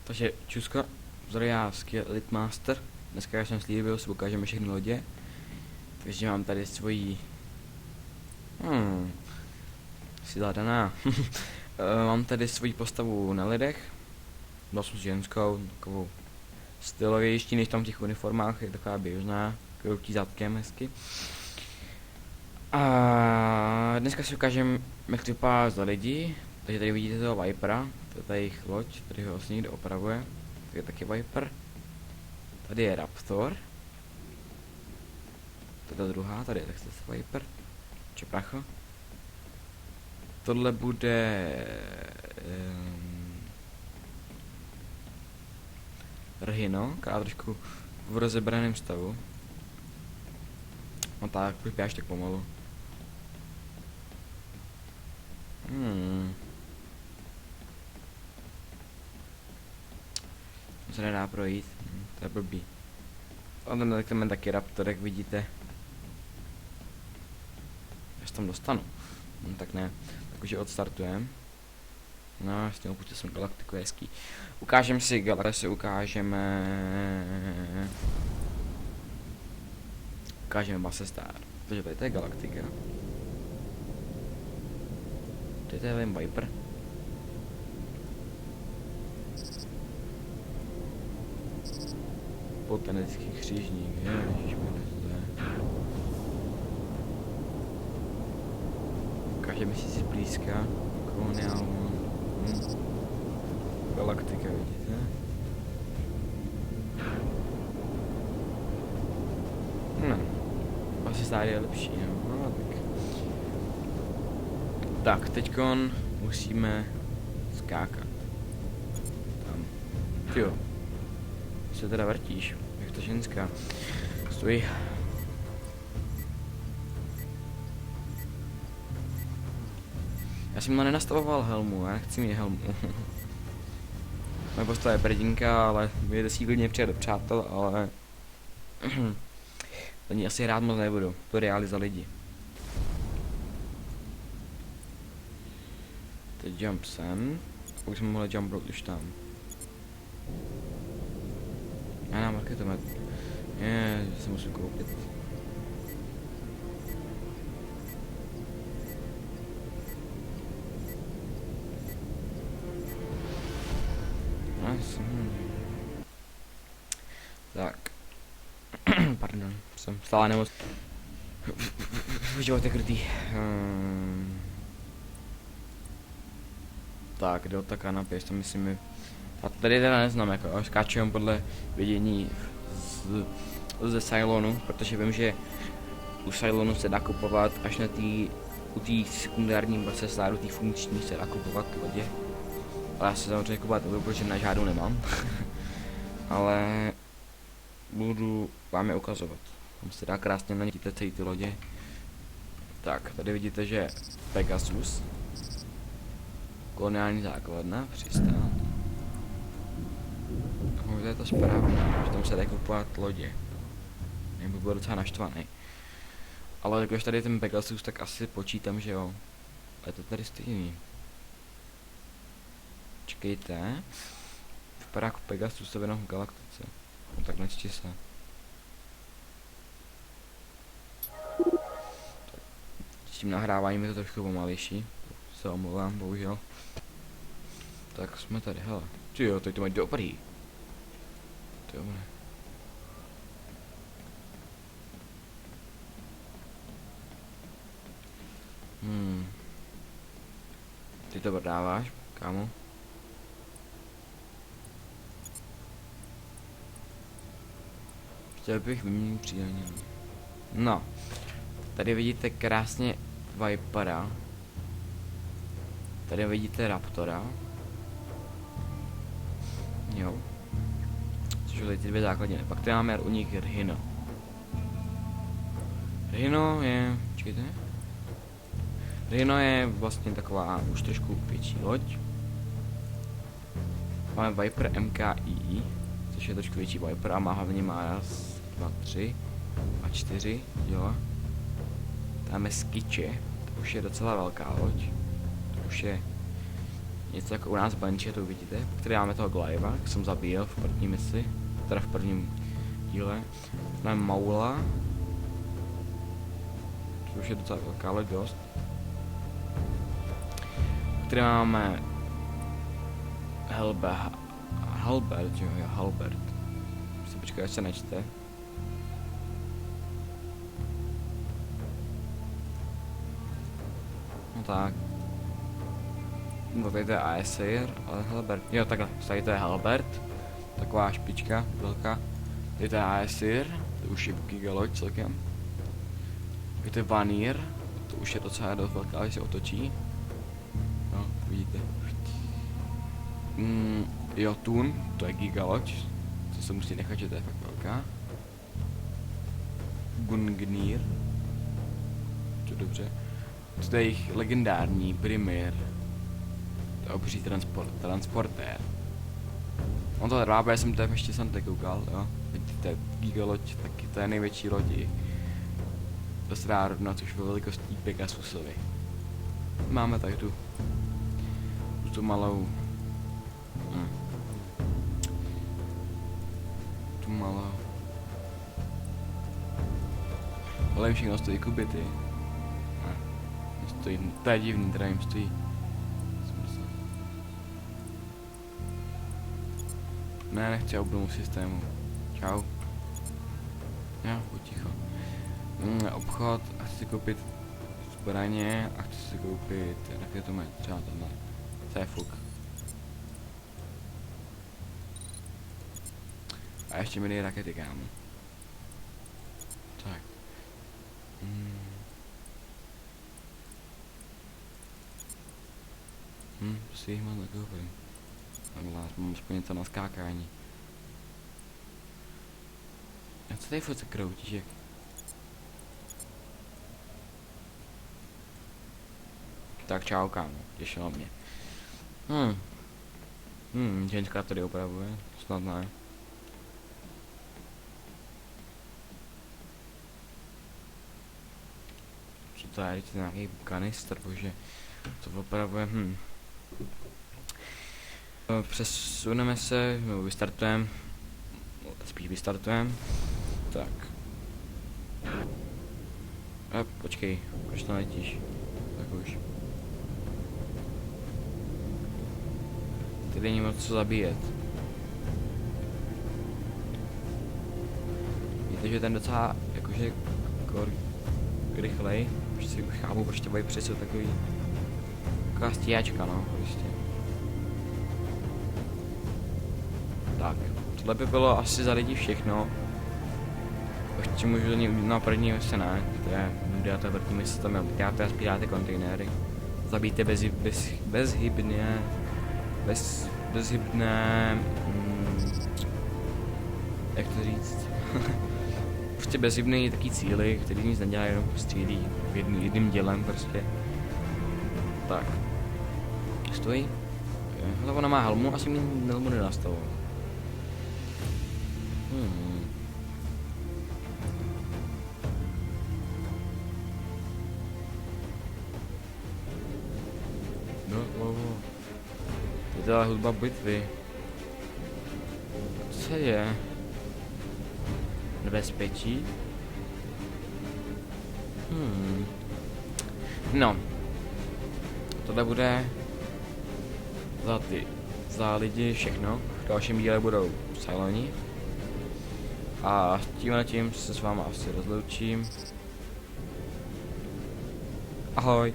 Takže čuska, já Litmaster. Dneska, jak jsem slíbil, si ukážeme všechny lodě. Takže mám tady svoji... si zadaná. Mám tady svoji postavu na lidech. Dal jsem s ženskou, takovou stylovější, než tam v těch uniformách, je taková běžná, kroutí zadkem hezky. A dneska si ukážeme, jak to vypadá za lidi. Takže tady vidíte toho Vipera, to je tady jejich loď, tady ho vlastně někdo opravuje. Tady je taky Viper. Tady je Raptor. To je ta druhá, tady je tak Viper. Čepracho. Tohle bude... Rhino, která trošku v rozebraném stavu. No tak, už běháš tak pomalu. To se nedá projít, to je blbý. A ten taky Raptor, jak vidíte. Já se tam dostanu. No, tak ne, tak už je odstartujeme. No, jasně, opustil jsem galaktiku, je hezký. Ukážeme si galaktiku, ukážeme Basestar. Takže tady to je galaktika. Tady to je Viper. Botanický křižník, ježišmarja, to je. Ukážeme si zblízka koloniálnu. Galaktika, vidíte? Asi stále je lepší, no tak. Tak, teďkon musíme skákat. Tam. Jo. Se teda vrtíš, jak ta ženská. Stoj. Já jsem nenastavoval helmu, já nechci mít helmu. Moje postava je prdinka, ale můžete si klidně přijet do přátel, ale... to ní asi hrát moc nebudu, to je reály za lidi. Teď jump sem, už jsme mohli jumpnout už tam. Já na marketomet. Že se musím koupit. Tak. Pardon, jsem stále nemoc. Život je krutý. Tak, jde od ta kanapě, to myslím. A tady teda neznám, jako skáčem podle vidění ze Cylonu, protože vím, že u Cylonu se dá kupovat až na u té sekundární Basestaru, té funkční se dá kupovat lodě. Ale já se samozřejmě kupovat nebudu, protože na žádnou nemám. Ale budu vám je ukazovat. Tam se dá krásně na ně celý ty lodě. Tak, tady vidíte, že Pegasus. Koloniální základna, přistán. To je to správné, že tam se dá kupovat lodě. Nebo byl docela naštvaný. Ale když tady je ten Pegasus, tak asi počítám, že jo. Je to tady stejný. Čekejte. Vypadá jako Pegasus, to jenom v galaktice. No tak nečti se. S tím nahráváním je to trošku pomalejší. Se omlouvám, bohužel. Tak jsme tady, hele. Tyjo, teď to mají dobrý. To je dobré. Ty to prodáváš, kámo? Chtěl bych vyměnit příjemně. No. Tady vidíte krásně Vipera. Tady vidíte Raptora. Jo. Což jsou tady ty dvě základiny. Pak tady máme u nich Rhino. Rhino je... Čekajte. Rhino je vlastně taková už trošku větší loď. Máme Viper MKI, což je trošku větší Viper a má hlavně má raz, 2, 3 a 4 děla. Tam je Skiče, to už je docela velká loď. To už je něco jako u nás Banshee, to uvidíte. Který máme toho Glaiva, jak jsem zabíjel v první misi, teda v prvním díle. Máme Maula, to už je docela velká, ale dost. Který máme Halbert, jo, Halbert. Si počkej, až se nečte. No tak. No tady to je Aesir, ale Halbert, jo takhle, tady to je Halbert. Taková špička, velká. Tady to je Aesir, to už je gigaloď celkem. Tady to je Vanir, to už je docela dost velká, když se otočí. No, vidíte. Jotun, to je gigaloď, to se musí nechat, že to je fakt velká. Gungnir, to dobře. To je jejich legendární Brimir. To je obří transportér. On to trvá, protože jsem tam ještě jsem koukal, jo. Vidíte, to je gigaloď, taky to je největší lodi. Dost rárodna, což ve velikostí Pegasusovi. Máme tady tu malou... Tu malou... Ale jim všechno stojí kubity. Stojí, to je divný, teda jim stojí. Ne, nechci obnovu systému. Čau. Jo, buď ticho. Obchod, a chci si koupit zbraně a chci si koupit raketomet, třeba tohle. To je fuk. A ještě mi rakety, kámo. Tak. To si jich moc nekoupím. Mám aspoň něco na skákání. A co tady furt se kroutíš, jak? Tak čau, kámo, těšilo mě. Ženská tady opravuje, snad ne. Co to je, to je nějaký kanister, bože. To opravuje, Přesuneme se, no, vystartujeme. Spíš vystartujeme. Tak. A počkej, proč to letíš? Tak už. Tady není moc co zabíjet. Víte, že ten docela jakože rychlej. Už si chápu, proč to bude přesud takový. Taková stíhačka, no, prostě. Tak, tohle by bylo asi za lidi všechno. Ještě můžu na první mise, ne, to je nuda, ta první mise, tam děláte a spíráte kontejnery. Zabijte bezhybné, jak to říct, prostě bezhybný taký cíly, který nic nedělá, jenom střílí jedním dělem prostě. Tak, stojí, hele, ona má helmu, asi mi helmu nenastavil. Je to hudba bitvy. Co je? Nebezpečí? No. Tohle bude za lidi všechno. V dalším díle budou Cyloni. A tím se s váma asi rozloučím. Ahoj.